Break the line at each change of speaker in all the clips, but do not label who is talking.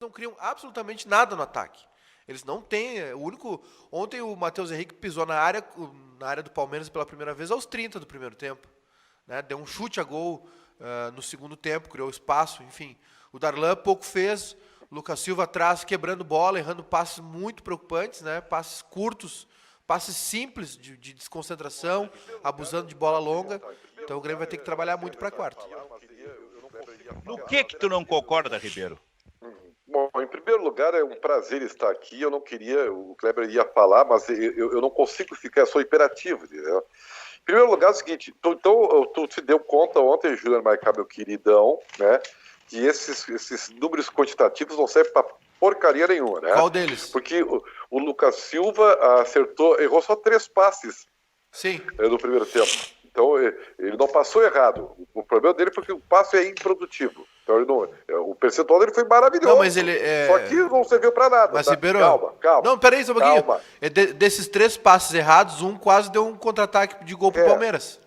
não criam absolutamente nada no ataque. Eles não têm. Ontem o Matheus Henrique pisou na área do Palmeiras pela primeira vez aos 30 do primeiro tempo. Né? Deu um chute a gol no segundo tempo, criou espaço, enfim. O Darlan pouco fez. O Lucas Silva atrás, quebrando bola, errando passes muito preocupantes, né? Passes curtos, passes simples de desconcentração, abusando de bola longa. Então o Grêmio vai ter que trabalhar muito para quarta.
No que tu não concorda, Ribeiro?
Bom, em primeiro lugar, é um prazer estar aqui. Eu não queria, o Kleber ia falar, mas eu não consigo ficar, sou hiperativo. Entendeu? Em primeiro lugar, é o seguinte, tu te deu conta ontem, Júnior Maicá, meu queridão, né, que esses números quantitativos não servem para porcaria nenhuma, né?
Qual deles?
Porque o Lucas Silva errou só 3 passes.
Sim.
No primeiro tempo. Então, ele não passou errado. O problema dele foi que o passe é improdutivo. Então, o percentual dele foi maravilhoso.
Não, mas
Só que não serviu para nada.
Mas,
tá?
Ribeiro...
Calma.
Não, peraí só um pouquinho. Desses 3 passes errados, um quase deu um contra-ataque de gol pro Palmeiras.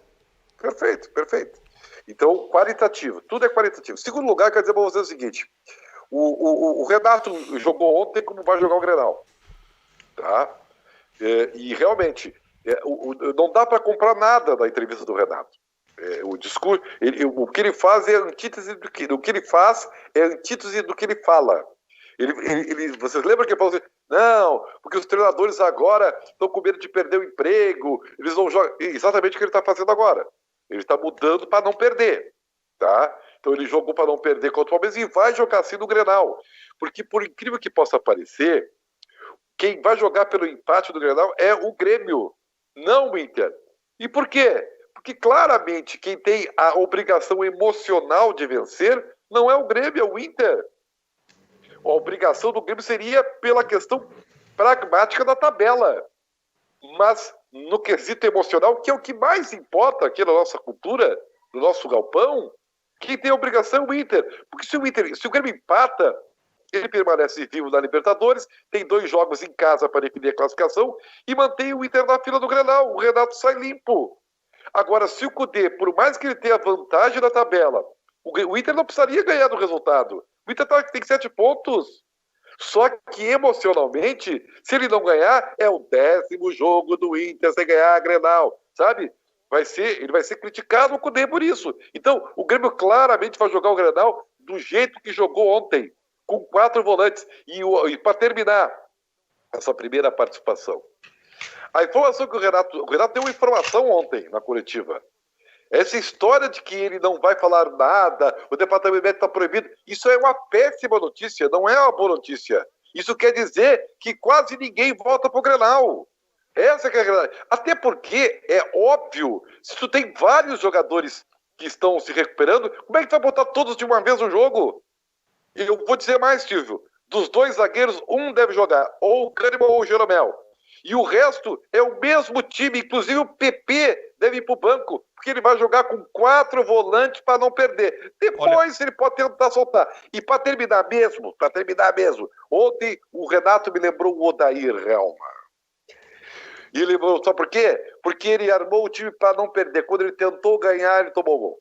Perfeito. Então, qualitativo. Tudo é qualitativo. Segundo lugar, quer dizer para você o seguinte. O Renato jogou ontem como vai jogar o Grenal. Tá? E realmente... não dá para comprar nada da entrevista do Renato. O discurso, o que ele faz é antítese do que ele faz, é antítese do que ele fala. Vocês lembram que ele falou assim, não, porque os treinadores agora estão com medo de perder o emprego, eles não jogam. Exatamente o que ele está fazendo agora. Ele está mudando para não perder. Tá? Então ele jogou para não perder contra o Palmeiras e vai jogar assim no Grenal. Porque, por incrível que possa parecer, quem vai jogar pelo empate do Grenal é o Grêmio, não o Inter. E por quê? Porque claramente quem tem a obrigação emocional de vencer não é o Grêmio, é o Inter. A obrigação do Grêmio seria pela questão pragmática da tabela. Mas no quesito emocional, que é o que mais importa aqui na nossa cultura, no nosso galpão, quem tem a obrigação é o Inter. Porque se o Grêmio empata, ele permanece vivo na Libertadores, tem 2 jogos em casa para definir a classificação e mantém o Inter na fila do Grenal. O Renato sai limpo. Agora, se o Cudê, por mais que ele tenha vantagem na tabela, o Inter não precisaria ganhar do resultado. O Inter tem 7 pontos. Só que emocionalmente, se ele não ganhar, é o 10º jogo do Inter sem ganhar a Grenal, sabe? Ele vai ser criticado o Cudê por isso. Então, o Grêmio claramente vai jogar o Grenal do jeito que jogou ontem, com 4 volantes. E para terminar essa primeira participação, a informação que o Renato deu uma informação ontem na coletiva. Essa história de que ele não vai falar nada, o departamento médico está proibido, isso é uma péssima notícia, não é uma boa notícia. Isso quer dizer que quase ninguém volta para o Grenal. Essa que é a verdade. Até porque é óbvio, se tu tem vários jogadores que estão se recuperando, como é que tu vai botar todos de uma vez no jogo? Eu vou dizer mais, Silvio. Dos 2 zagueiros, um deve jogar, ou o Kahneman ou o Jeromel. E o resto é o mesmo time, inclusive o PP deve ir para o banco, porque ele vai jogar com 4 volantes para não perder. Depois ele pode tentar soltar. E para terminar mesmo, ontem o Renato me lembrou o Odair Helma. E ele lembrou, sabe por quê? Porque ele armou o time para não perder. Quando ele tentou ganhar, ele tomou gol.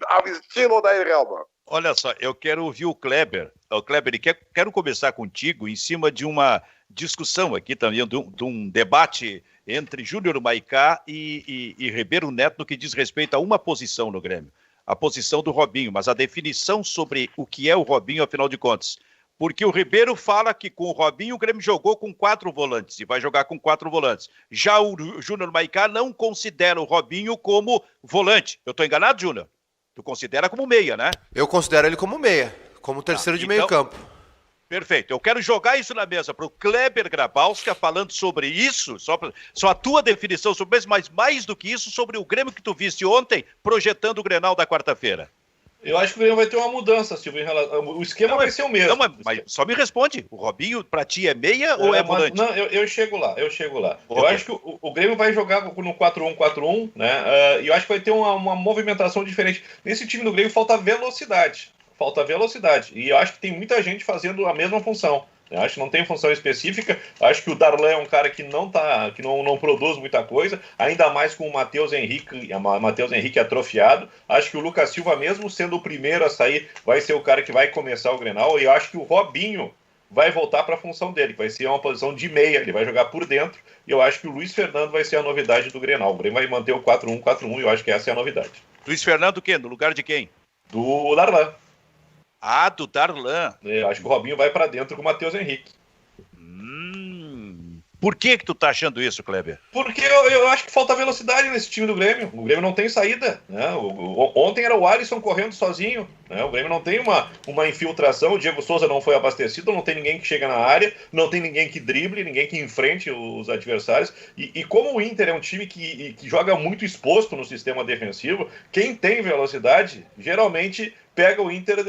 Ao estilo Odair Helma.
Olha só, eu quero ouvir o Kleber. O Kleber, quero começar contigo em cima de uma discussão aqui também, de um debate entre Júnior Maicá e Ribeiro Neto no que diz respeito a uma posição no Grêmio. A posição do Robinho, mas a definição sobre o que é o Robinho, afinal de contas. Porque o Ribeiro fala que com o Robinho o Grêmio jogou com 4 volantes e vai jogar com 4 volantes. Já o Júnior Maicá não considera o Robinho como volante. Eu estou enganado, Júnior? Tu considera como meia, né?
Eu considero ele como meia, como terceiro de meio campo.
Perfeito. Eu quero jogar isso na mesa para o Kleber Grabowska falando sobre isso, só a tua definição sobre isso, mas mais do que isso, sobre o Grêmio que tu viste ontem, projetando o Grenal da quarta-feira.
Eu acho que o Grêmio vai ter uma mudança, Silvio, o esquema vai ser o mesmo.
Não, mas só me responde, o Robinho para ti é meia ou é volante?
Não, eu chego lá. Okay. Eu acho que o Grêmio vai jogar no 4-1-4-1, né? E eu acho que vai ter uma movimentação diferente. Nesse time do Grêmio falta velocidade. E eu acho que tem muita gente fazendo a mesma função. Eu acho que não tem função específica. Acho que o Darlan é um cara que não produz muita coisa, ainda mais com o Matheus Henrique atrofiado. Acho que o Lucas Silva, mesmo sendo o primeiro a sair, vai ser o cara que vai começar o Grenal. E eu acho que o Robinho vai voltar para a função dele, que vai ser uma posição de meia, ele vai jogar por dentro. E eu acho que o Luiz Fernando vai ser a novidade do Grenal. O Grêmio vai manter o 4-1-4-1 e eu acho que essa é a novidade.
Luiz Fernando quem? No lugar de quem?
Do Darlan.
Ah, do Darlan.
Eu acho que o Robinho vai para dentro com o Matheus Henrique.
Por que tu tá achando isso, Kleber?
Porque eu acho que falta velocidade nesse time do Grêmio. O Grêmio não tem saída, né? Ontem era o Alisson correndo sozinho, né? O Grêmio não tem uma infiltração. O Diego Souza não foi abastecido, não tem ninguém que chega na área, não tem ninguém que drible, ninguém que enfrente os adversários. E como o Inter é um time que joga muito exposto no sistema defensivo, quem tem velocidade geralmente pega o Inter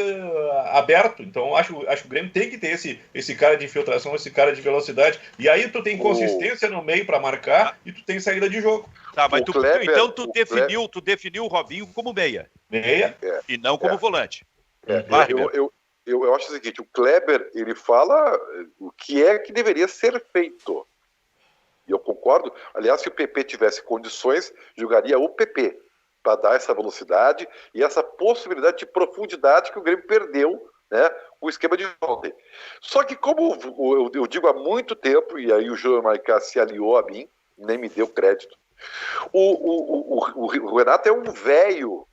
aberto. Então acho que o Grêmio tem que ter esse cara de infiltração, esse cara de velocidade. E aí tu tem consistência no meio para marcar e tu tem saída de jogo.
Tá, mas tu definiu o Robinho como meia.
Meia.
E não como volante.
Eu acho o seguinte, o Kleber, ele fala o que é que deveria ser feito. E eu concordo. Aliás, se o PP tivesse condições, jogaria o PP para dar essa velocidade e essa possibilidade de profundidade que o Grêmio perdeu, né, com o esquema de ontem. Só que como eu digo há muito tempo, e aí o Júnior Maicá se aliou a mim, nem me deu crédito, o Renato é um velho.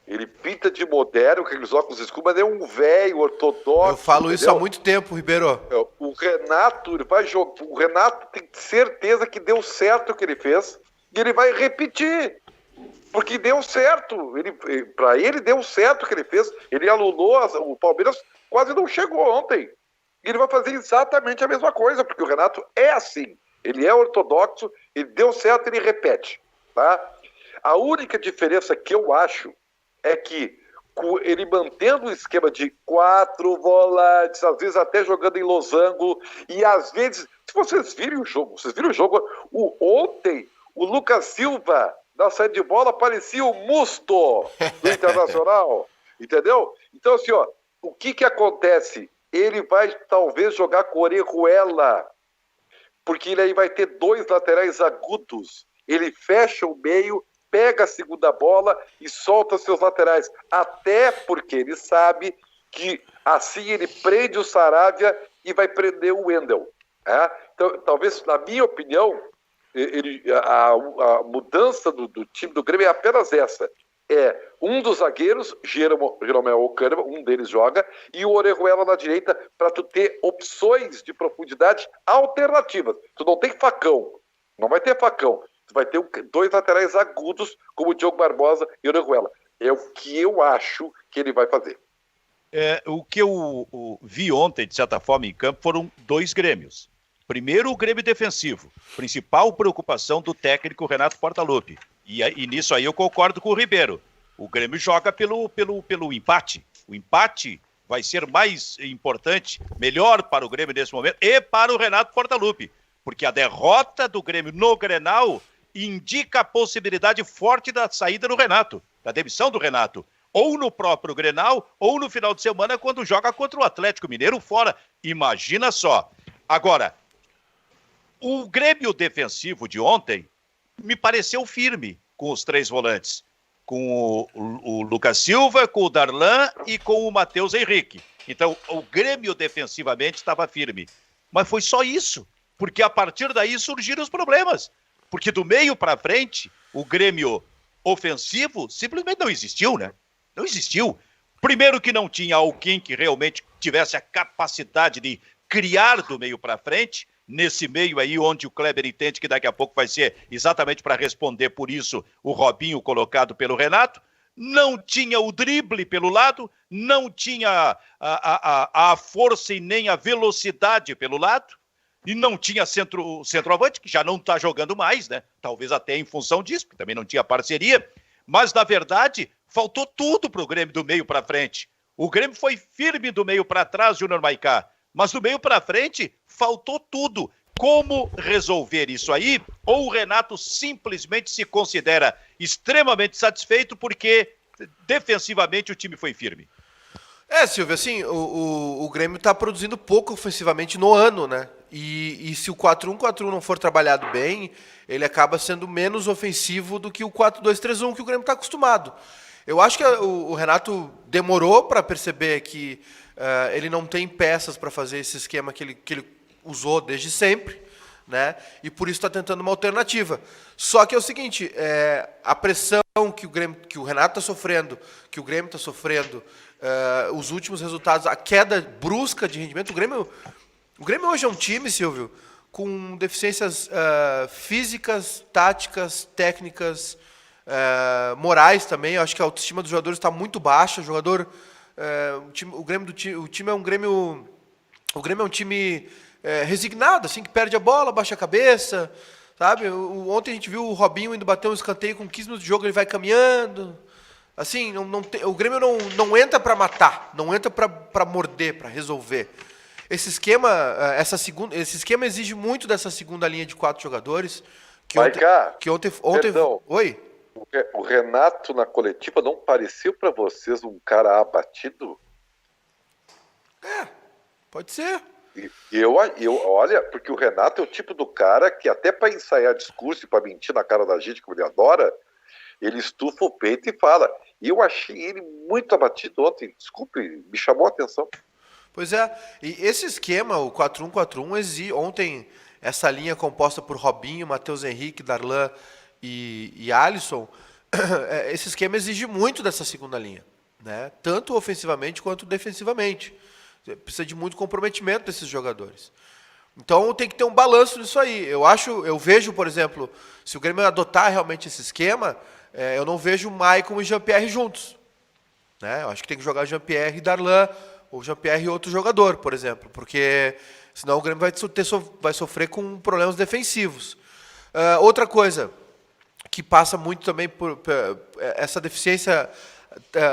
Ele pinta de moderno, com aqueles óculos escuros, mas é um velho ortodoxo.
Eu falo isso há muito tempo, Ribeiro.
O Renato, ele vai jogar. O Renato tem certeza que deu certo o que ele fez e ele vai repetir. Porque deu certo. Para ele deu certo o que ele fez. Ele alunou, o Palmeiras quase não chegou ontem. E ele vai fazer exatamente a mesma coisa, porque o Renato é assim. Ele é ortodoxo, ele deu certo, ele repete. Tá? A única diferença que eu acho é que ele mantendo o esquema de 4 volantes, às vezes até jogando em losango, e às vezes, se vocês viram o jogo, ontem o Lucas Silva, na saída de bola, parecia o Musto do Internacional, entendeu? Então assim, o que acontece? Ele vai talvez jogar com Orejuela, porque ele aí vai ter 2 laterais agudos, ele fecha o meio, pega a segunda bola e solta seus laterais. Até porque ele sabe que assim ele prende o Saravia e vai prender o Wendel. Então, talvez, na minha opinião, a mudança do time do Grêmio é apenas essa. É um dos zagueiros, Jeromel ou Kahneman, um deles joga, e o Orejuela na direita, para tu ter opções de profundidade alternativas. Tu não tem facão. Não vai ter facão. Vai ter 2 laterais agudos, como o Diogo Barbosa e o Orejuela. É o que eu acho que ele vai fazer.
O que eu vi ontem, de certa forma, em campo, foram 2 Grêmios. Primeiro, o Grêmio defensivo. Principal preocupação do técnico Renato Portaluppi. E nisso aí eu concordo com o Ribeiro. O Grêmio joga pelo empate. O empate vai ser mais importante, melhor para o Grêmio nesse momento e para o Renato Portaluppi. Porque a derrota do Grêmio no Grenal indica a possibilidade forte da saída do Renato, da demissão do Renato. Ou no próprio Grenal, ou no final de semana, quando joga contra o Atlético Mineiro fora. Imagina só. Agora, o Grêmio defensivo de ontem me pareceu firme com os 3 volantes. Com o Lucas Silva, com o Darlan e com o Matheus Henrique. Então, o Grêmio defensivamente estava firme. Mas foi só isso. Porque a partir daí surgiram os problemas. Porque do meio para frente, o Grêmio ofensivo simplesmente não existiu, né? Não existiu. Primeiro que não tinha alguém que realmente tivesse a capacidade de criar do meio para frente, nesse meio aí onde o Kleber entende que daqui a pouco vai ser exatamente para responder por isso o Robinho colocado pelo Renato. Não tinha o drible pelo lado, não tinha a força e nem a velocidade pelo lado. E não tinha centroavante, que já não está jogando mais, né? Talvez até em função disso, porque também não tinha parceria. Mas, na verdade, faltou tudo para o Grêmio do meio para frente. O Grêmio foi firme do meio para trás, Júnior Maicá. Mas do meio para frente, faltou tudo. Como resolver isso aí? Ou o Renato simplesmente se considera extremamente satisfeito porque defensivamente o time foi firme?
Silvio, assim, o Grêmio tá produzindo pouco ofensivamente no ano, né? E se o 4-1-4-1 não for trabalhado bem, ele acaba sendo menos ofensivo do que o 4-2-3-1 que o Grêmio está acostumado. Eu acho que o Renato demorou para perceber que ele não tem peças para fazer esse esquema que ele usou desde sempre, né? E por isso está tentando uma alternativa. Só que é o seguinte, a pressão que o Renato está sofrendo, que o Grêmio está sofrendo, os últimos resultados, a queda brusca de rendimento, o Grêmio hoje é um time, Silvio, com deficiências físicas, táticas, técnicas, morais também. Eu acho que a autoestima dos jogadores está muito baixa. O time é um Grêmio. O Grêmio é um time resignado, assim, que perde a bola, baixa a cabeça, sabe? Ontem a gente viu o Robinho indo bater um escanteio com 15 minutos de jogo, ele vai caminhando. Assim, o Grêmio não entra para matar, não entra para morder, para resolver. Esse esquema exige muito dessa segunda linha de 4 jogadores. Que ontem.
Perdão.
Oi?
O Renato na coletiva não pareceu para vocês um cara abatido?
Pode ser.
Olha, porque o Renato é o tipo do cara que até para ensaiar discurso e para mentir na cara da gente, como ele adora, ele estufa o peito e fala. E eu achei ele muito abatido ontem. Desculpe, me chamou a atenção.
Pois é, e esse esquema, o 4-1-4-1, ontem essa linha composta por Robinho, Matheus Henrique, Darlan e Alisson, esse esquema exige muito dessa segunda linha, né? Tanto ofensivamente quanto defensivamente. Precisa de muito comprometimento desses jogadores. Então tem que ter um balanço nisso aí. Eu vejo, por exemplo, se o Grêmio adotar realmente esse esquema, eu não vejo Maicon e Jean-Pierre juntos, né? Eu acho que tem que jogar Jean-Pierre e Darlan, ou Jean-Pierre e outro jogador, por exemplo, porque senão o Grêmio vai sofrer com problemas defensivos. Outra coisa que passa muito também por essa deficiência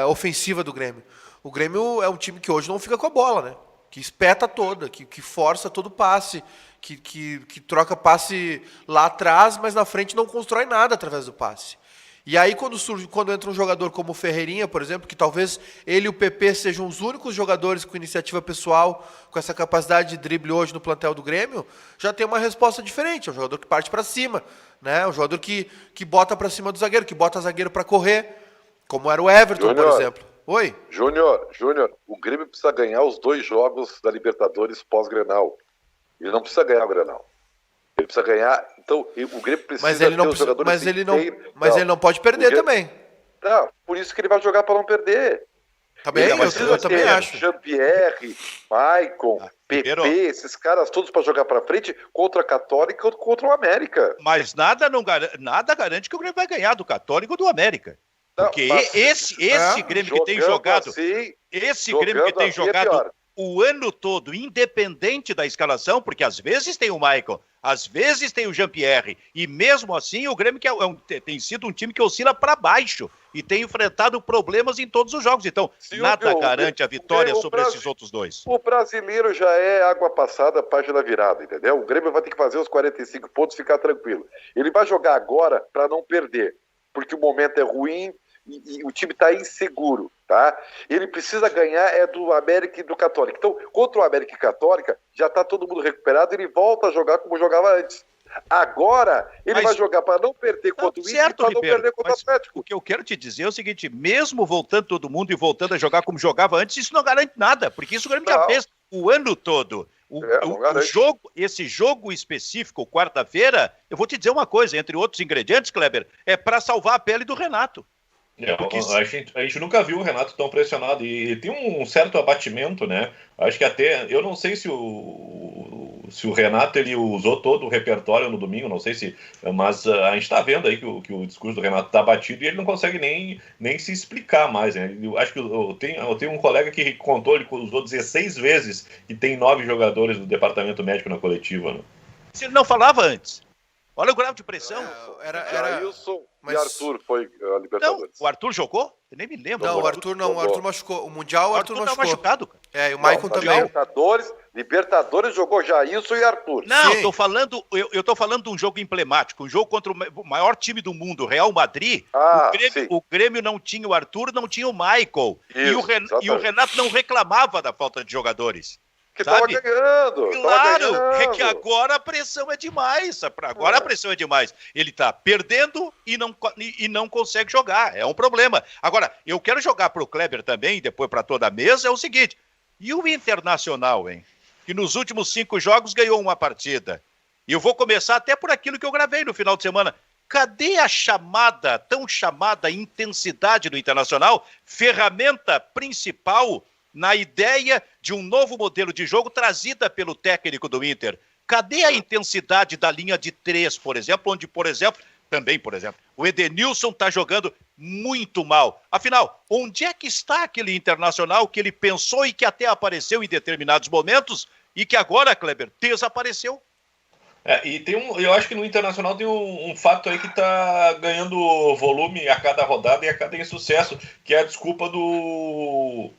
ofensiva do Grêmio. O Grêmio é um time que hoje não fica com a bola, né? Que espeta toda, que força todo passe, que troca passe lá atrás, mas na frente não constrói nada através do passe. E aí quando entra um jogador como o Ferreirinha, por exemplo, que talvez ele e o PP sejam os únicos jogadores com iniciativa pessoal, com essa capacidade de drible hoje no plantel do Grêmio, já tem uma resposta diferente. É um jogador que parte para cima, né? Um jogador que bota para cima do zagueiro, que bota o zagueiro para correr, como era o Everton, por exemplo. Oi?
Júnior, o Grêmio precisa ganhar os 2 jogos da Libertadores pós-Grenal. Ele não precisa ganhar o Grenal. Ele precisa ganhar. Então, o Grêmio precisa os jogadores
mas ele não pode perder também.
Não, por isso que ele vai jogar para não perder.
Também, eu também acho.
Jean-Pierre, Maicon, PP, esses caras todos para jogar para frente contra a Católica ou contra o América.
Mas nada garante que o Grêmio vai ganhar do Católica ou do América. Porque esse Grêmio que tem jogado, Grêmio que tem jogado o ano todo, independente da escalação, porque às vezes tem o Maicon, às vezes tem o Jean-Pierre, e mesmo assim o Grêmio tem sido um time que oscila para baixo e tem enfrentado problemas em todos os jogos. Então, nada garante a vitória sobre esses outros 2.
O brasileiro já é água passada, página virada, entendeu? O Grêmio vai ter que fazer os 45 pontos e ficar tranquilo. Ele vai jogar agora para não perder, porque o momento é ruim, e o time está inseguro, tá? Ele precisa ganhar do América e do Católica. Então, contra o América e Católica, já está todo mundo recuperado, ele volta a jogar como jogava antes. Agora, ele vai jogar para não perder contra o Inter e para não perder contra o Atlético.
O que eu quero te dizer é o seguinte, mesmo voltando todo mundo e voltando a jogar como jogava antes, isso não garante nada, porque isso o Grêmio já fez o ano todo. Esse jogo específico, quarta-feira, eu vou te dizer uma coisa, entre outros ingredientes, Kleber, é para salvar a pele do Renato.
A gente nunca viu o Renato tão pressionado e tem um certo abatimento, né? Acho que até, eu não sei se o Renato ele usou todo o repertório no domingo, não sei se, mas a gente está vendo aí que o discurso do Renato está abatido e ele não consegue nem se explicar mais, né? Eu acho que eu tenho um colega que contou, ele usou 16 vezes e tem 9 jogadores do departamento médico na coletiva, né?
Se ele não falava antes. Olha o grau de pressão.
Era Wilson e Arthur foi a Libertadores.
Não, o Arthur jogou? Eu nem me lembro.
Não, o Arthur machucou. O Mundial o Arthur machucou.
Machucado, cara.
E o Maicon também.
Libertadores, Libertadores jogou Jailson e Arthur.
Não,
Sim.
eu tô falando de um jogo emblemático, um jogo contra o maior time do mundo, Real Madrid.
Sim.
O Grêmio não tinha o Arthur, não tinha o Michael.
Isso,
e o Renato não reclamava da falta de jogadores.
Que tava ganhando.
Claro, é que agora a pressão é demais. Agora a pressão é demais. Ele tá perdendo e não consegue jogar. É um problema. Agora, eu quero jogar pro Kleber também, e depois para toda a mesa, é o seguinte. E o Internacional, hein? Que nos últimos 5 jogos ganhou uma partida. E eu vou começar até por aquilo que eu gravei no final de semana. Cadê a tão chamada intensidade do Internacional? Ferramenta principal na ideia de um novo modelo de jogo trazida pelo técnico do Inter. Cadê a intensidade da linha de 3, por exemplo, onde, por exemplo, o Edenilson está jogando muito mal. Afinal, onde é que está aquele Internacional que ele pensou e que até apareceu em determinados momentos e que agora, Kleber, desapareceu?
Eu acho que no Internacional tem um fato aí que está ganhando volume a cada rodada e a cada insucesso, que é a desculpa do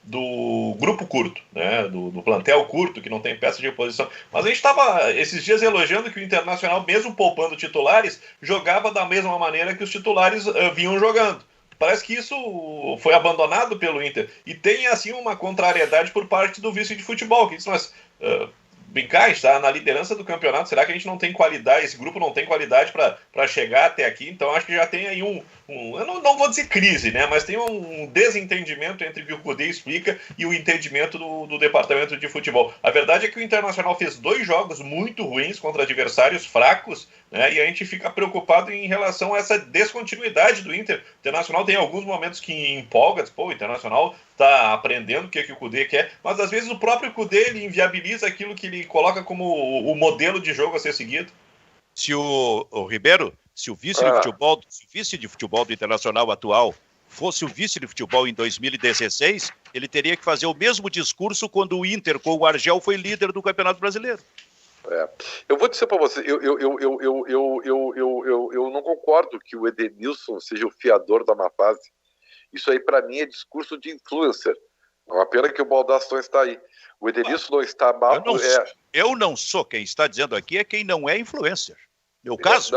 grupo curto, né? Do plantel curto, que não tem peça de reposição. Mas a gente estava esses dias elogiando que o Internacional, mesmo poupando titulares, jogava da mesma maneira que os titulares vinham jogando. Parece que isso foi abandonado pelo Inter. E tem, assim, uma contrariedade por parte do vice de futebol, que diz, mas... brincar, está na liderança do campeonato, será que a gente não tem qualidade, esse grupo não tem qualidade para chegar até aqui? Então acho que já tem aí eu não vou dizer crise, né, mas tem um desentendimento entre o que o Cudê explica e o entendimento do departamento de futebol. A verdade é que o Internacional fez 2 jogos muito ruins contra adversários fracos, né, e a gente fica preocupado em relação a essa descontinuidade do Inter. O Internacional tem alguns momentos que empolga, o Internacional está aprendendo o que o Cudê quer, mas às vezes o próprio Cudê ele inviabiliza aquilo que ele coloca como o modelo de jogo a ser seguido.
Se o Ribeiro, se o vice de futebol do Internacional atual fosse o vice de futebol em 2016, ele teria que fazer o mesmo discurso quando o Inter com o Argel foi líder do Campeonato Brasileiro.
Eu vou dizer para você, eu não concordo que o Edenilson seja o fiador da má fase. Isso aí, para mim, é discurso de influencer. É uma pena que o Baldasso está aí. O Edenilson não está mal.
Eu não sou. Quem está dizendo aqui é quem não é influencer. Meu caso,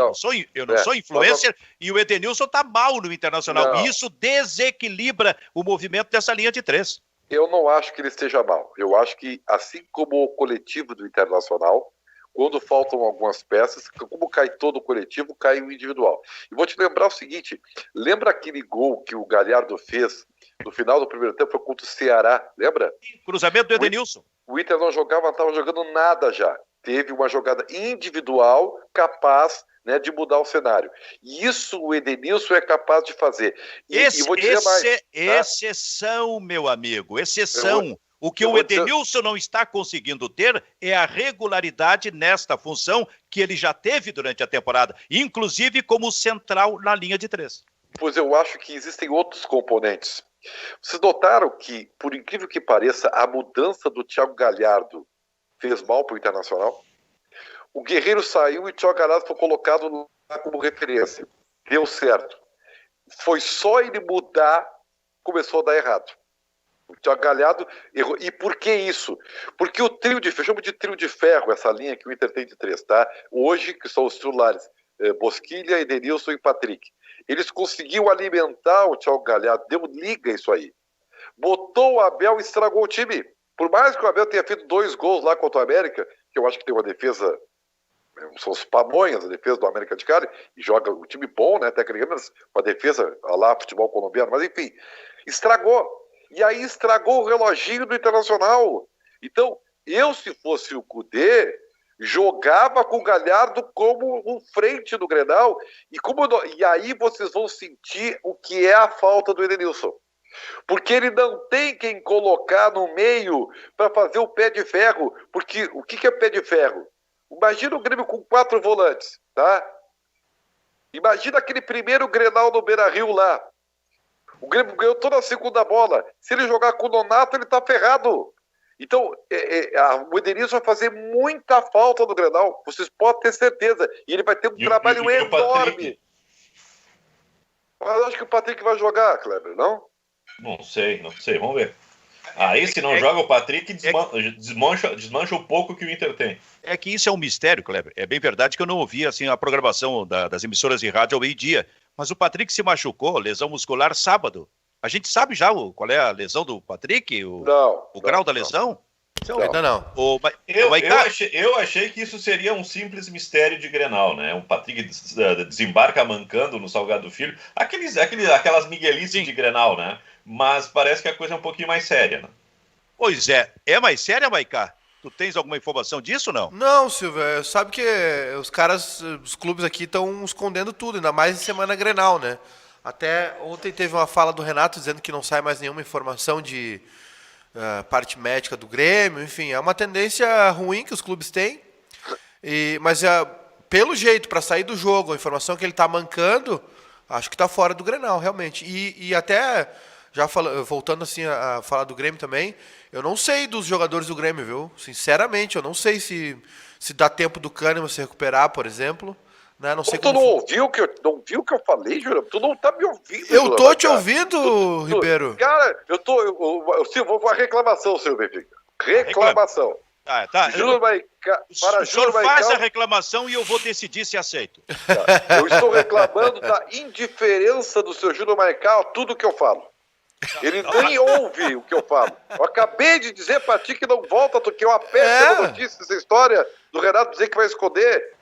eu não sou influencer e o Edenilson está mal no Internacional. E isso desequilibra o movimento dessa linha de 3.
Eu não acho que ele esteja mal. Eu acho que, assim como o coletivo do Internacional, quando faltam algumas peças, como cai todo o coletivo, cai o individual. E vou te lembrar o seguinte, lembra aquele gol que o Galhardo fez no final do primeiro tempo, foi contra o Ceará, lembra?
Cruzamento do Edenilson.
O Inter não jogava, não estava jogando nada já. Teve uma jogada individual capaz, né, de mudar o cenário. E isso o Edenilson é capaz de fazer. E vou dizer mais.
Exceção, meu amigo, exceção. O que o Edenilson não está conseguindo ter é a regularidade nesta função que ele já teve durante a temporada, inclusive como central na linha de 3.
Pois eu acho que existem outros componentes. Vocês notaram que, por incrível que pareça, a mudança do Thiago Galhardo fez mal para o Internacional? O Guerreiro saiu e o Thiago Galhardo foi colocado lá como referência. Deu certo. Foi só ele mudar, começou a dar errado. O Thiago Galhardo errou. E por que isso? Porque o trio de ferro, chamo de trio de ferro, essa linha que o Inter tem de 3, tá? Hoje, que são os titulares, Bosquilha, Edenilson e Patrick. Eles conseguiam alimentar o Thiago Galhardo, deu liga isso aí. Botou o Abel e estragou o time. Por mais que o Abel tenha feito 2 gols lá contra o América, que eu acho que tem uma defesa, são os pamonhas, a defesa do América de Cali, e joga um time bom, né, tecnicamente, uma defesa lá, futebol colombiano, mas enfim, estragou. E aí estragou o reloginho do Internacional. Então, eu, se fosse o Cudê, jogava com o Galhardo como um frente do Grenal, e aí vocês vão sentir o que é a falta do Edenilson. Porque ele não tem quem colocar no meio para fazer o pé de ferro. Porque o que é pé de ferro? Imagina o Grêmio com 4 volantes, tá? Imagina aquele primeiro Grenal no Beira-Rio lá. O Grêmio ganhou toda a segunda bola. Se ele jogar com o Nonato, ele tá ferrado. Então, o Edenilson vai fazer muita falta no Grenal. Vocês podem ter certeza. E ele vai ter um trabalho enorme. Mas eu acho que o Patrick vai jogar, Kleber, não?
Não sei. Vamos ver. Aí, se não joga o Patrick, desmancha um pouco que o Inter tem.
É que isso é um mistério, Kleber. É bem verdade que eu não ouvi assim, a programação das emissoras de rádio ao meio-dia. Mas o Patrick se machucou, lesão muscular, sábado. A gente sabe já qual é a lesão do Patrick? O grau da lesão?
Ainda não.
Eu achei que isso seria um simples mistério de Grenal, né? Um Patrick desembarca mancando no Salgado Filho. Aquelas miguelices de Grenal, né? Mas parece que a coisa é um pouquinho mais séria, né?
Pois é. É mais séria, Maicá? Tu tens alguma informação disso ou não?
Não, Silvio, sabe que os clubes aqui estão escondendo tudo, ainda mais em semana Grenal, né? Até ontem teve uma fala do Renato dizendo que não sai mais nenhuma informação de parte médica do Grêmio, enfim, é uma tendência ruim que os clubes têm, mas pelo jeito, para sair do jogo, a informação que ele está mancando, acho que está fora do Grenal, realmente. E até, voltando assim a falar do Grêmio também, eu não sei dos jogadores do Grêmio, viu? Sinceramente, eu não sei se dá tempo do Kahneman se recuperar, por exemplo. Né? Não sei
tu não ouviu o que eu falei, Júlio? Tu não tá me ouvindo.
Eu tô te ouvindo, Ribeiro.
Cara, vou a reclamação, seu Benfica. Reclamação.
Tá.
Júlio Maicá,
o senhor faz a reclamação e eu vou decidir se aceito.
Tá. Eu estou reclamando da indiferença do seu Júlio Maicá a tudo que eu falo. Ele nem ouve o que eu falo. Eu acabei de dizer pra ti que não volta, que é uma péssima notícia essa história do Renato dizer que vai esconder.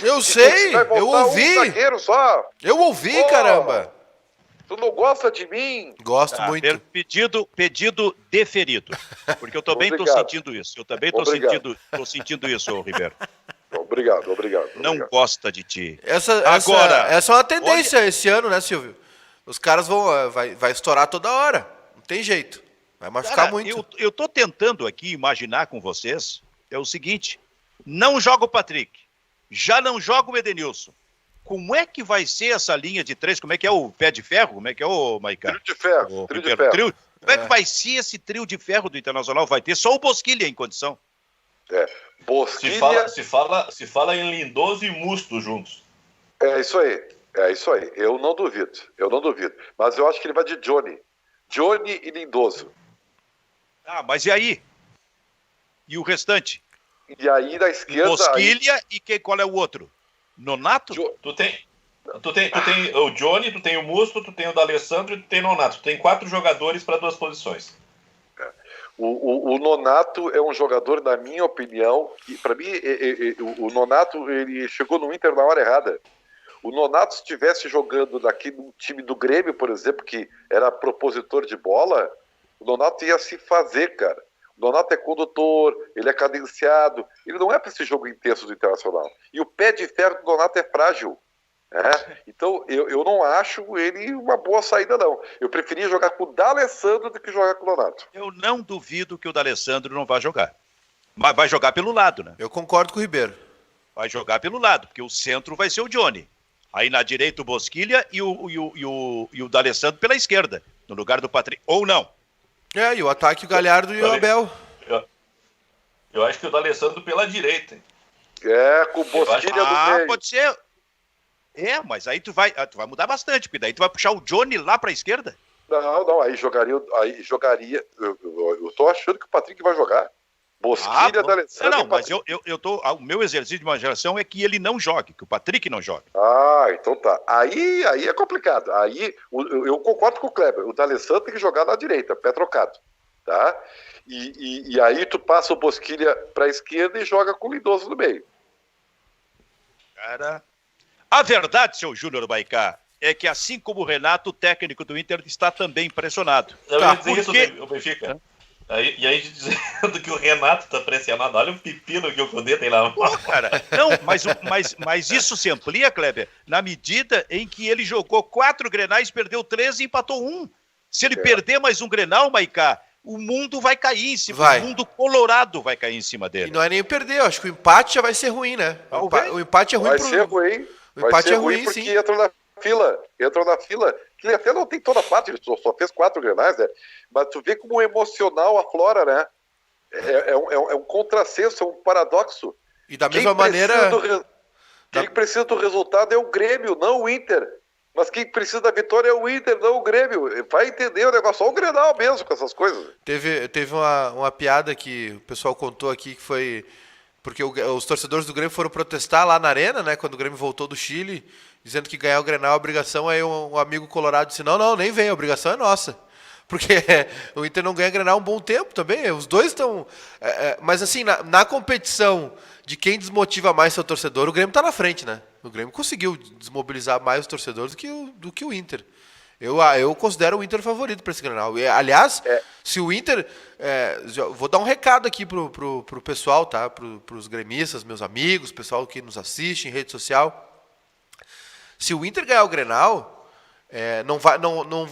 Eu sei, eu ouvi. Eu ouvi, caramba.
Tu não gosta de mim?
Gosto muito.
Pedido deferido. Porque eu também estou sentindo isso. Eu também estou sentindo isso, Ribeiro.
Obrigado.
Não gosta de ti.
Essa é uma tendência esse ano, né, Silvio? Os caras vai estourar toda hora. Não tem jeito. Vai machucar muito.
Eu estou tentando aqui imaginar com vocês, é o seguinte, não joga o Patrick. Já não joga o Edenilson. Como é que vai ser essa linha de 3? Como é que é o pé de ferro? Como é que é o Maicá?
Trio de ferro.
Como é que vai ser esse trio de ferro do Internacional? Vai ter só o Bosquilha em condição.
Bosquilha...
Se fala em Lindoso e Musto juntos.
É isso aí. Eu não duvido. Mas eu acho que ele vai de Johnny e Lindoso.
Mas e aí? E o restante?
E aí na esquerda...
Bosquilha e qual é o outro? Nonato?
Tu tem o Johnny, tu tem o Musto, tu tem o D'Alessandro e tu tem o Nonato. Tu tem 4 jogadores para 2 posições.
O Nonato é um jogador, na minha opinião, que para mim o Nonato ele chegou no Inter na hora errada. O Nonato, se estivesse jogando no time do Grêmio, por exemplo, que era propositor de bola, o Nonato ia se fazer, cara. O Nonato é condutor, ele é cadenciado, ele não é para esse jogo intenso do Internacional. E o pé de ferro do Nonato é frágil. Então, eu não acho ele uma boa saída, não. Eu preferia jogar com o D'Alessandro do que jogar com o Nonato.
Eu não duvido que o D'Alessandro não vai jogar. Mas vai jogar pelo lado, né?
Eu concordo com o Ribeiro.
Vai jogar pelo lado, porque o centro vai ser o Johnny. Aí na direita o Bosquilha e o D'Alessandro pela esquerda, no lugar do Patrick. Ou não.
E o ataque o Galhardo e o Abel.
Eu acho que o D'Alessandro pela direita.
Com o Bosquilha do meio.
Pode ser. Mas aí tu vai mudar bastante, porque daí tu vai puxar o Johnny lá pra esquerda.
Não, aí jogaria. Eu tô achando que o Patrick vai jogar. Bosquilha, D'Alessandro.
Não, mas o meu exercício de imaginação é que ele não jogue, que o Patrick não jogue.
Então tá. Aí é complicado. Aí eu concordo com o Kleber. O D'Alessandro tem que jogar na direita, pé trocado. Tá? E aí tu passa o Bosquilha pra esquerda e joga com o Lindoso no meio.
Cara, a verdade, seu Júnior Maicá, é que assim como o Renato, o técnico do Inter está também impressionado.
Eu ia dizer isso, o Benfica. E aí dizendo que o Renato está pressionado. Olha o pepino que o Codê tem lá.
Cara, não, mas isso se amplia, Kleber, na medida em que ele jogou 4 Grenais, perdeu 3 e empatou 1. Se ele perder mais um Grenal, Maicá, o mundo vai cair em cima, o mundo colorado vai cair em cima dele.
E não é nem perder, eu acho que o empate já vai ser ruim, né? O empate é ruim
pro... ser ruim.
O empate é ruim,
porque
sim.
Entrou na fila, que ele até não tem toda a parte, ele só fez 4 Grenais, né? Mas tu vê como o emocional aflora, né? É um contrassenso, é um paradoxo.
E da mesma maneira...
Quem precisa do resultado é o Grêmio, não o Inter. Mas quem precisa da vitória é o Inter, não o Grêmio. Vai entender o negócio, só o Grenal mesmo com essas coisas.
Teve uma piada que o pessoal contou aqui, que foi porque os torcedores do Grêmio foram protestar lá na arena, né, quando o Grêmio voltou do Chile, dizendo que ganhar o Grenal é obrigação. Aí um amigo colorado disse, não, nem vem, a obrigação é nossa. Porque o Inter não ganha Grenal há um bom tempo também, os dois estão... mas assim, na competição de quem desmotiva mais seu torcedor, o Grêmio está na frente, né? O Grêmio conseguiu desmobilizar mais os torcedores do que o Inter. Eu considero o Inter favorito para esse Grenal. Aliás, se o Inter... vou dar um recado aqui pro pessoal, tá? Pros gremistas, meus amigos, pessoal que nos assiste em rede social. Se o Inter ganhar o Grenal...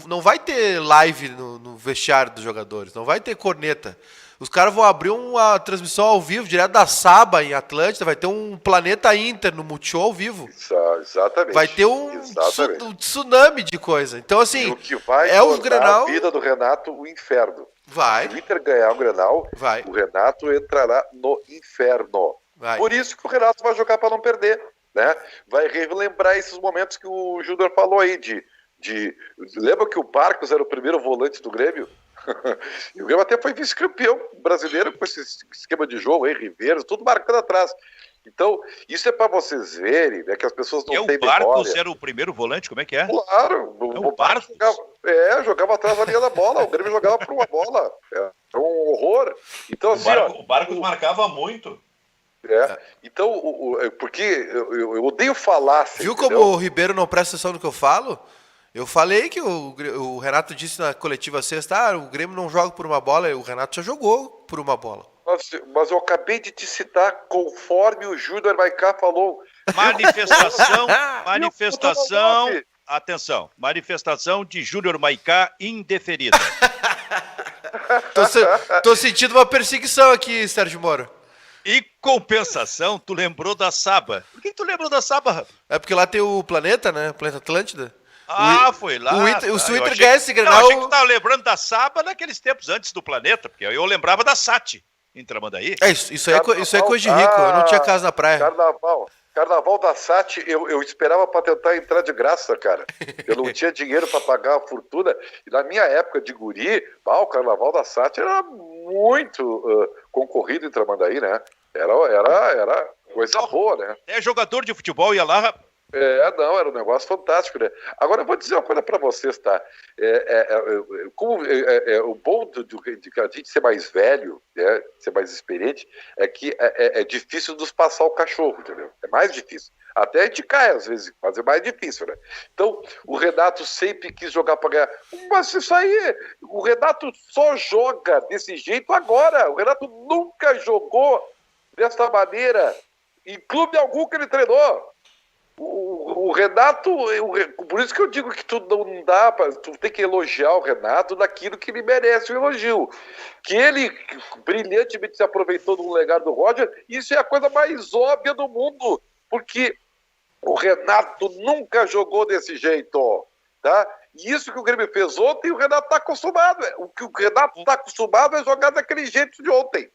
não vai ter live no vestiário dos jogadores, não vai ter corneta. Os caras vão abrir uma transmissão ao vivo, direto da Saba, em Atlântida, vai ter um Planeta Inter no Multishow ao vivo.
Exatamente.
Vai ter um tsunami de coisa. Então, assim,
e o que vai
o Grenal...
a vida do Renato, o inferno.
Vai.
Se o Inter ganhar o Grenal,
vai.
O Renato entrará no inferno.
Vai.
Por isso que o Renato vai jogar para não perder. Né? Vai relembrar esses momentos que o Júnior falou aí lembra que o Barcos era o primeiro volante do Grêmio? E o Grêmio até foi vice-campeão brasileiro com esse esquema de jogo aí, Riveiros, tudo marcando atrás. Então, isso é para vocês verem, né, que as pessoas não têm memória.
O Barcos era o primeiro volante, como é que é?
Claro, o Barcos jogava atrás da linha da bola, o Grêmio jogava por uma bola. É um horror. Então, assim,
o Barcos marcava muito.
Então, porque eu odeio falar assim.
Viu como o Ribeiro não presta atenção no que eu falo? Eu falei que o Renato disse na coletiva sexta, o Grêmio não joga por uma bola, e o Renato já jogou por uma bola.
Mas eu acabei de te citar conforme o Júnior Maicá falou.
Manifestação de Júnior Maicá indeferida.
Tô sentindo uma perseguição aqui, Sérgio Moro.
Em compensação, tu lembrou da Saba. Por que tu lembrou da Saba, Rafa?
É porque lá tem o planeta, né? O planeta Atlântida.
Foi lá.
Se o Inter ganhar esse Grenal...
Eu achei que tu tava lembrando da Saba naqueles tempos antes do Planeta, porque eu lembrava da Sati, em Tramandaí.
Isso é coisa de rico, eu não tinha casa na praia.
Carnaval da Sati, eu esperava para tentar entrar de graça, cara. Eu não tinha dinheiro para pagar a fortuna. E na minha época de guri, o Carnaval da Sati era muito concorrido em Tramandaí, né? Era coisa boa, né?
Jogador de futebol ia lá...
Era um negócio fantástico, né? Agora eu vou dizer uma coisa para vocês, tá? O bom de a gente ser mais velho, né, ser mais experiente, é que é difícil nos passar o cachorro, entendeu? É mais difícil. Até a gente cai às vezes, mas é mais difícil, né? Então, o Renato sempre quis jogar para ganhar. Mas isso aí, o Renato só joga desse jeito agora. O Renato nunca jogou dessa maneira em clube algum que ele treinou. O Renato, por isso que eu digo que tu não dá, tu tem que elogiar o Renato daquilo que ele merece o elogio. Que ele brilhantemente se aproveitou do legado do Roger, isso é a coisa mais óbvia do mundo, porque o Renato nunca jogou desse jeito, tá? E isso que o Grêmio fez ontem, o Renato está acostumado. O que o Renato está acostumado é jogar daquele jeito de ontem.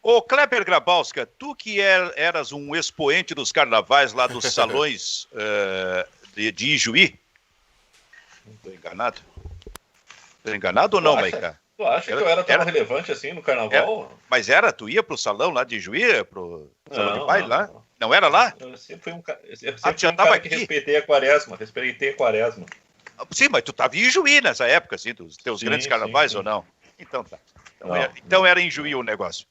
Ô, Kleber Grabowska, tu que eras um expoente dos carnavais lá dos salões de Ijuí, tô enganado? Tô enganado ou não, Maicá?
Tu acha que eu era tão relevante assim no carnaval?
Mas tu ia pro salão lá de Ijuí, pro salão de baile lá? Não era lá?
Eu sempre fui um cara que respeitei a quaresma. Sim,
mas tu tava em Ijuí nessa época, assim, dos teus grandes carnavais sim. Ou não? Então tá. Então era em Ijuí o negócio.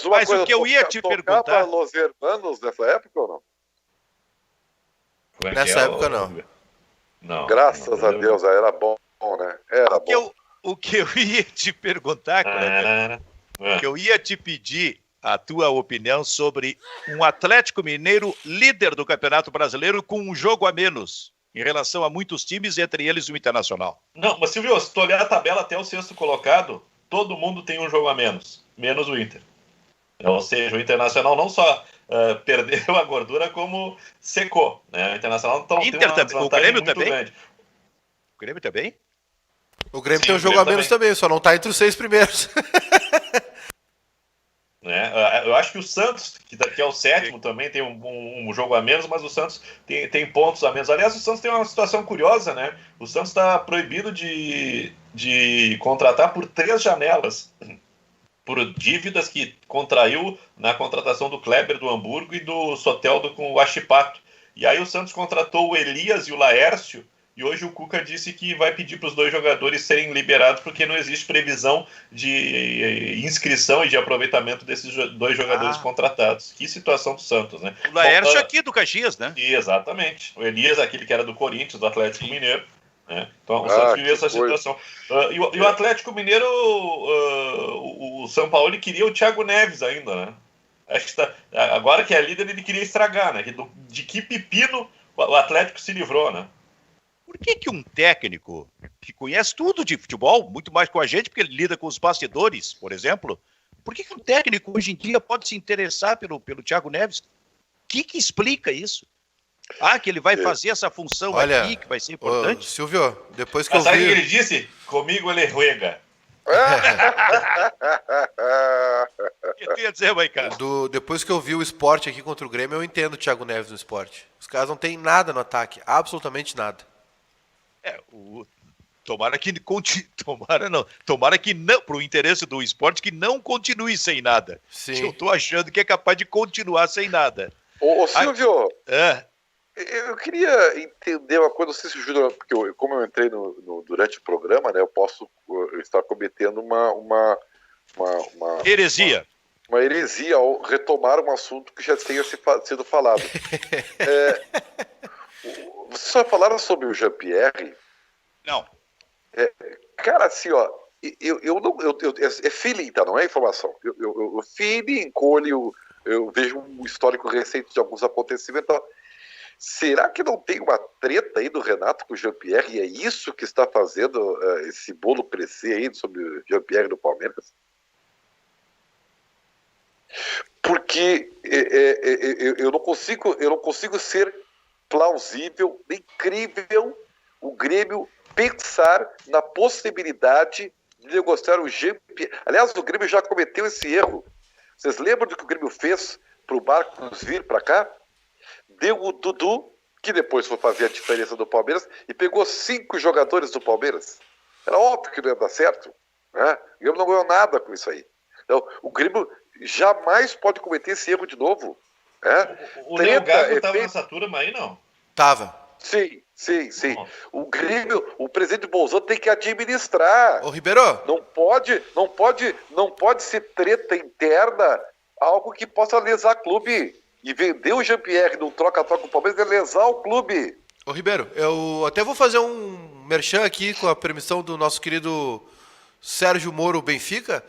Mas o que eu ia te perguntar... Los Hermanos nessa época ou
não? Nessa época
não. Graças a Deus, era bom, né? Era bom.
O que eu ia te perguntar, Kleber, o que eu ia te pedir a tua opinião sobre um Atlético Mineiro líder do Campeonato Brasileiro com um jogo a menos em relação a muitos times, entre eles o Internacional.
Não, mas Silvio, se tu olhar a tabela até o sexto colocado, todo mundo tem um jogo a menos o Inter. Ou seja, o Internacional não só perdeu a gordura, como secou. Né? O Internacional tem uma desvantagem muito grande.
O Grêmio também?
O Grêmio tem um jogo a menos também, só não está entre os 6 primeiros.
eu acho que o Santos, que daqui é o sétimo também, tem um jogo a menos, mas o Santos tem pontos a menos. Aliás, o Santos tem uma situação curiosa, né? O Santos está proibido de contratar por 3 janelas, por dívidas que contraiu na contratação do Kleber do Hamburgo e do Soteldo com o Achipato. E aí o Santos contratou o Elias e o Laércio, e hoje o Cuca disse que vai pedir para os 2 jogadores serem liberados porque não existe previsão de inscrição e de aproveitamento desses 2 jogadores contratados. Que situação do Santos, né?
O Laércio aqui do Caxias, né?
Exatamente. O Elias, aquele que era do Corinthians, do Atlético Mineiro. Né? Então o Santos viveu essa situação. E o Atlético Mineiro, o São Paulo queria o Thiago Neves ainda, né? Acho que agora que é líder, ele queria estragar, né? De que pepino o Atlético se livrou, né?
Por que um técnico que conhece tudo de futebol, muito mais com a gente, porque ele lida com os bastidores, por exemplo, por que um técnico hoje em dia pode se interessar pelo Thiago Neves? O que explica isso? Que ele vai fazer essa função aqui, que vai ser importante?
Silvio, depois que eu
sabe
vi...
o que ele disse? Comigo ele ruega.
O que tu ia dizer, Maicá?
Depois que eu vi o Sport aqui contra o Grêmio, eu entendo o Thiago Neves no Sport. Os caras não têm nada no ataque, absolutamente nada.
Tomara que não, pro interesse do esporte, que não continue sem nada.
Sim.
Eu tô achando que é capaz de continuar sem nada.
Ô Silvio, eu queria entender uma coisa, não sei se o Júnior, porque como eu entrei durante o programa, né, eu posso estar cometendo uma
heresia.
Uma heresia ao retomar um assunto que já tenha sido falado. Vocês só falaram sobre o Jean-Pierre?
Não.
Cara, assim, ó, é feeling, tá? Não é informação. Eu feeling, encolho, eu vejo um histórico recente de alguns acontecimentos. Então, será que não tem uma treta aí do Renato com o Jean-Pierre e é isso que está fazendo esse bolo crescer aí sobre o Jean-Pierre do Palmeiras? Porque eu não consigo ser plausível, nem crível o Grêmio pensar na possibilidade de negociar o Jean-Pierre. Aliás, o Grêmio já cometeu esse erro. Vocês lembram do que o Grêmio fez para o Marcos vir para cá? Deu o Dudu, que depois foi fazer a diferença do Palmeiras, e pegou 5 jogadores do Palmeiras. Era óbvio que não ia dar certo. Né? O Grêmio não ganhou nada com isso aí. Então, o Grêmio jamais pode cometer esse erro de novo.
O Léo Gago estava nessa turma aí, não?
Tava.
Sim. O Grêmio, o presidente Bolsonaro tem que administrar.
Ô, Ribeiro.
Não pode ser treta interna, algo que possa lesar clube. E vender o Jean-Pierre num troca-troca com o Palmeiras é lesar o clube.
Ô, Ribeiro, eu até vou fazer um merchan aqui com a permissão do nosso querido Sérgio Moro Benfica.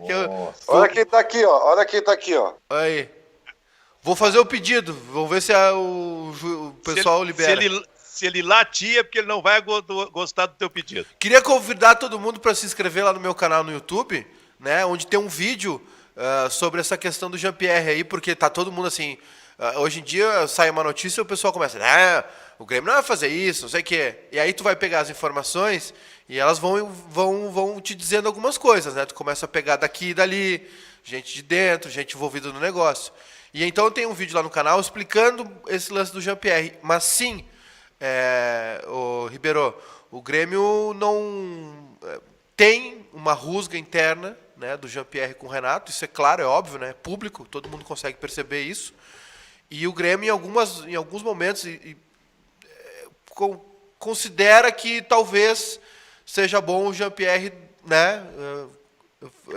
Nossa. Olha quem tá aqui, ó.
Aí. Vou fazer o pedido. Vamos ver se o pessoal libera.
Se ele latir, é porque ele não vai gostar do teu pedido.
Queria convidar todo mundo para se inscrever lá no meu canal no YouTube, né, onde tem um vídeo sobre essa questão do Jean-Pierre aí, porque tá todo mundo assim... hoje em dia sai uma notícia e o pessoal começa... o Grêmio não vai fazer isso, não sei o quê. E aí tu vai pegar as informações e elas vão te dizendo algumas coisas, né? Tu começa a pegar daqui e dali, gente de dentro, gente envolvida no negócio. E então tem um vídeo lá no canal explicando esse lance do Jean-Pierre. Mas sim, o Ribeiro, o Grêmio não tem uma rusga interna, né, do Jean-Pierre com o Renato. Isso é claro, é óbvio, né? É público, todo mundo consegue perceber isso. E o Grêmio, em alguns momentos, considera que talvez seja bom o Jean-Pierre, né,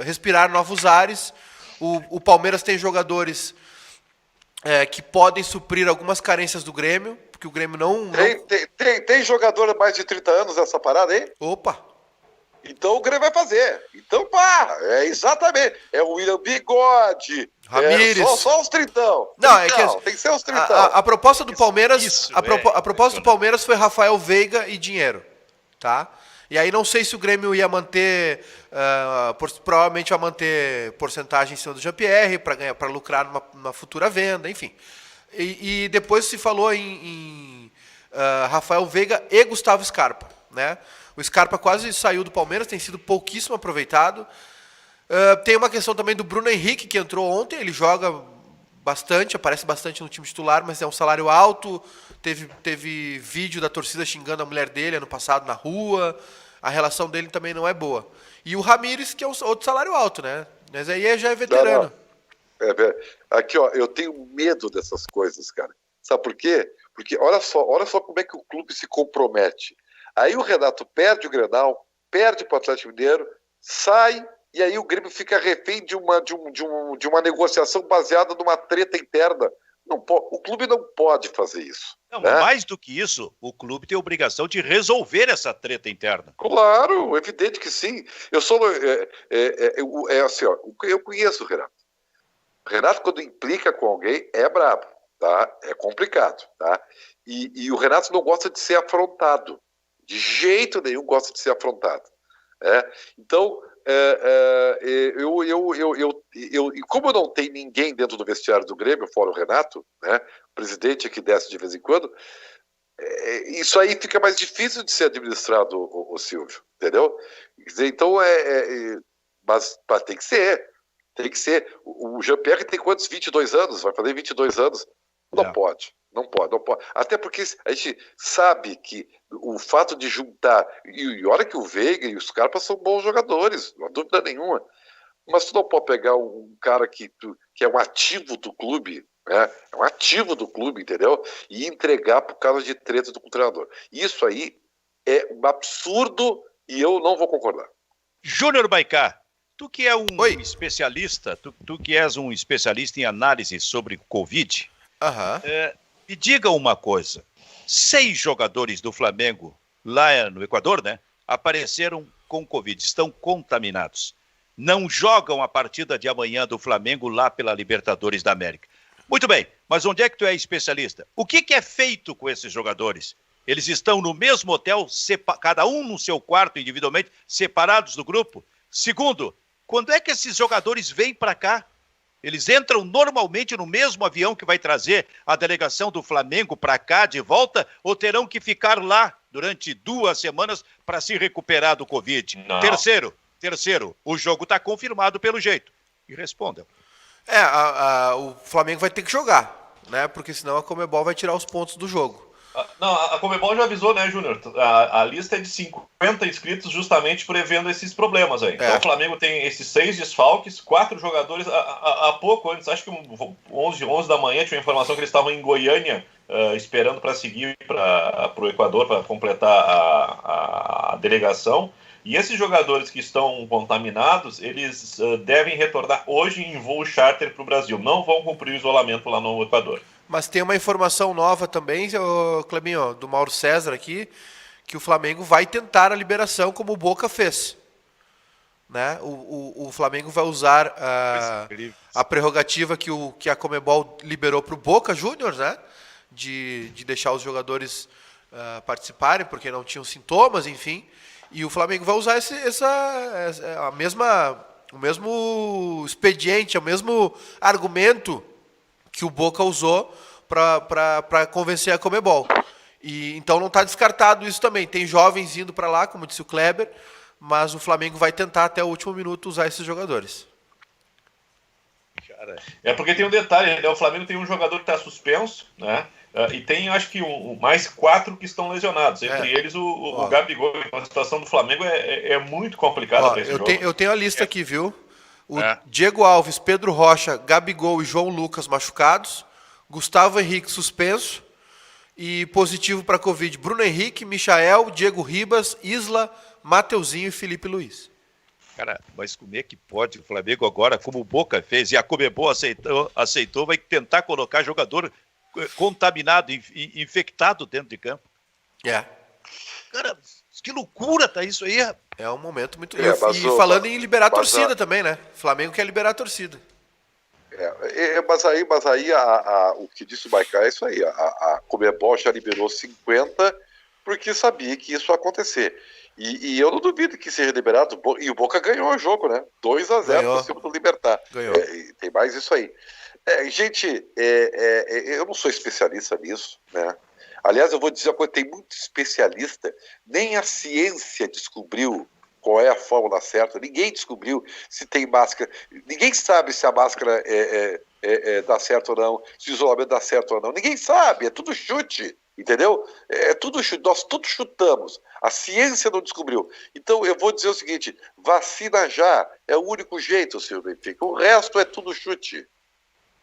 respirar novos ares. O Palmeiras tem jogadores que podem suprir algumas carências do Grêmio, porque o Grêmio não...
Tem jogador há mais de 30 anos nessa parada aí?
Opa!
Então o Grêmio vai fazer. Então, exatamente. É o William Bigode.
Ramires.
Só os trintão.
Não,
tem que ser os trintão.
A proposta do Palmeiras... A proposta do Palmeiras foi Rafael Veiga e dinheiro. Tá? E aí não sei se o Grêmio ia manter... provavelmente vai manter porcentagem em cima do Jean-Pierre para lucrar numa futura venda, enfim. E depois se falou em Rafael Veiga e Gustavo Scarpa, né? O Scarpa quase saiu do Palmeiras, tem sido pouquíssimo aproveitado. Tem uma questão também do Bruno Henrique, que entrou ontem, ele joga bastante, aparece bastante no time titular, mas é um salário alto. Teve vídeo da torcida xingando a mulher dele ano passado na rua. A relação dele também não é boa. E o Ramires, que é outro salário alto, né? Mas aí já é veterano.
Aqui, ó, eu tenho medo dessas coisas, cara. Sabe por quê? Porque olha só como é que o clube se compromete. Aí o Renato perde o Grenal, perde para o Atlético Mineiro, sai, e aí o Grêmio fica refém de uma negociação baseada numa treta interna. O clube não pode fazer isso.
Não,
né?
Mais do que isso, o clube tem a obrigação de resolver essa treta interna.
Claro, evidente que sim. Eu sou assim, ó, eu conheço o Renato. O Renato, quando implica com alguém, é brabo, tá? É complicado, tá? E o Renato não gosta de ser afrontado. De jeito nenhum gosta de ser afrontado. Então, como não tem ninguém dentro do vestiário do Grêmio, fora o Renato, né? O presidente que desce de vez em quando, isso aí fica mais difícil de ser administrado, o Silvio, entendeu? Então, mas tem que ser. Tem que ser. O Jean-Pierre tem quantos? 22 anos? Vai fazer 22 anos. Não pode. Até porque a gente sabe que o fato de juntar... E olha que o Veiga e os Scarpa são bons jogadores, não há dúvida nenhuma. Mas tu não pode pegar um cara que é um ativo do clube, né? É um ativo do clube, entendeu? E entregar por causa de treta do treinador. Isso aí é um absurdo e eu não vou concordar.
Júnior Maicá, tu que é um especialista, tu que és um especialista em análise sobre Covid, me diga uma coisa. 6 jogadores do Flamengo, lá no Equador, né, apareceram com Covid, estão contaminados. Não jogam a partida de amanhã do Flamengo lá pela Libertadores da América. Muito bem, mas onde é que tu é especialista? O que é feito com esses jogadores? Eles estão no mesmo hotel, cada um no seu quarto individualmente, separados do grupo? Segundo, quando é que esses jogadores vêm para cá? Eles entram normalmente no mesmo avião que vai trazer a delegação do Flamengo para cá de volta ou terão que ficar lá durante 2 semanas para se recuperar do Covid? Não. Terceiro, o jogo está confirmado pelo jeito. E respondam.
O Flamengo vai ter que jogar, né? Porque senão a Conmebol vai tirar os pontos do jogo.
Não, a Conmebol já avisou, né, Júnior? A lista é de 50 inscritos justamente prevendo esses problemas aí. Então o Flamengo tem esses 6 desfalques, 4 jogadores. Há pouco antes, acho que 11 da manhã, tinha uma informação que eles estavam em Goiânia esperando para seguir para o Equador para completar a delegação. E esses jogadores que estão contaminados, eles devem retornar hoje em voo charter para o Brasil. Não vão cumprir o isolamento lá no Equador.
Mas tem uma informação nova também, Clebinho, do Mauro César aqui, que o Flamengo vai tentar a liberação como o Boca fez. Né? O Flamengo vai usar a prerrogativa que a Conmebol liberou para o Boca Juniors, né? De deixar os jogadores participarem, porque não tinham sintomas, enfim. E o Flamengo vai usar o mesmo expediente, o mesmo argumento que o Boca usou para convencer a Conmebol. E então não está descartado isso também. Tem jovens indo para lá, como disse o Kleber, mas o Flamengo vai tentar até o último minuto usar esses jogadores.
É porque tem um detalhe, né? O Flamengo tem um jogador que está suspenso, né? E tem, acho que, mais 4 que estão lesionados. Entre eles, o Gabigol. A situação do Flamengo é muito complicada para esse jogo.
Eu tenho a lista aqui, viu? Diego Alves, Pedro Rocha, Gabigol e João Lucas machucados. Gustavo Henrique suspenso. E positivo para Covid. Bruno Henrique, Michael, Diego Ribas, Isla, Mateuzinho e Felipe Luiz.
Cara, mas como é que pode o Flamengo agora, como o Boca fez, e a Conmebol aceitou, vai tentar colocar jogador contaminado, infectado dentro de campo? Cara, que loucura tá isso aí, rapaz.
É um momento muito... E falando em liberar a torcida também, né? O Flamengo quer liberar a torcida.
Mas aí o que disse o Maicá é isso aí. A Conmebol já liberou 50 porque sabia que isso ia acontecer. E eu não duvido que seja liberado. E o Boca ganhou o jogo, né? 2-0 por cima do Libertad. Tem mais isso aí. Gente, eu não sou especialista nisso, né? Aliás, eu vou dizer uma coisa, tem muito especialista, nem a ciência descobriu qual é a fórmula certa, ninguém descobriu se tem máscara, ninguém sabe se a máscara dá certo ou não, se o isolamento dá certo ou não, ninguém sabe, é tudo chute, entendeu? É tudo chute, nós todos chutamos, a ciência não descobriu. Então eu vou dizer o seguinte, vacina já, é o único jeito, senhor Benfica, o resto é tudo chute.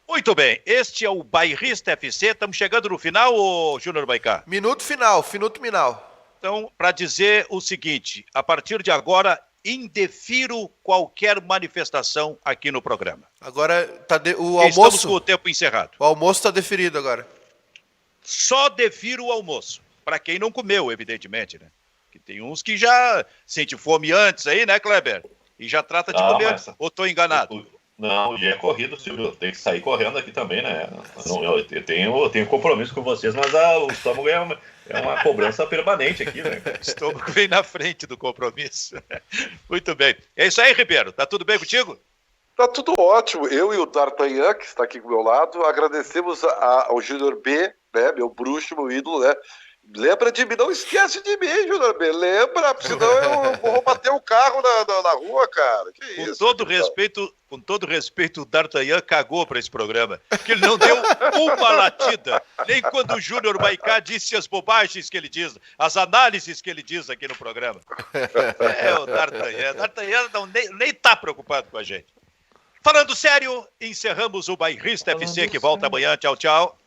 Muito bem, este é o Bairrista FC, estamos chegando no final, ô Júnior Maicá?
Minuto final.
Então, para dizer o seguinte, a partir de agora, indefiro qualquer manifestação aqui no programa.
Agora o
Estamos
almoço.
com o tempo encerrado.
O almoço está deferido agora.
Só defiro o almoço. Para quem não comeu, evidentemente, né? Que tem uns que já sente fome antes aí, né, Kleber? E já trata de comer. Ou estou enganado?
Não, o dia é corrido, Silvio. Tem que sair correndo aqui também, né? Eu tenho compromisso com vocês, mas o estômago é uma cobrança permanente aqui, né?
O estômago vem na frente do compromisso. Muito bem. É isso aí, Ribeiro. Tá tudo bem contigo?
Tá tudo ótimo. Eu e o D'Artagnan, que está aqui do meu lado, agradecemos ao Júnior B, né? Meu bruxo, meu ídolo, né? Lembra de mim, não esquece de mim, Júnior B. Lembra, senão eu vou bater o carro na rua, cara. Que
com
isso?
Todo respeito, o D'Artagnan cagou para esse programa. Porque ele não deu uma latida. Nem quando o Júnior Maicá disse as bobagens que ele diz, as análises que ele diz aqui no programa. O D'Artagnan. D'Artagnan nem tá preocupado com a gente. Falando sério, encerramos o Bairrista FC, que volta amanhã. Tchau, tchau.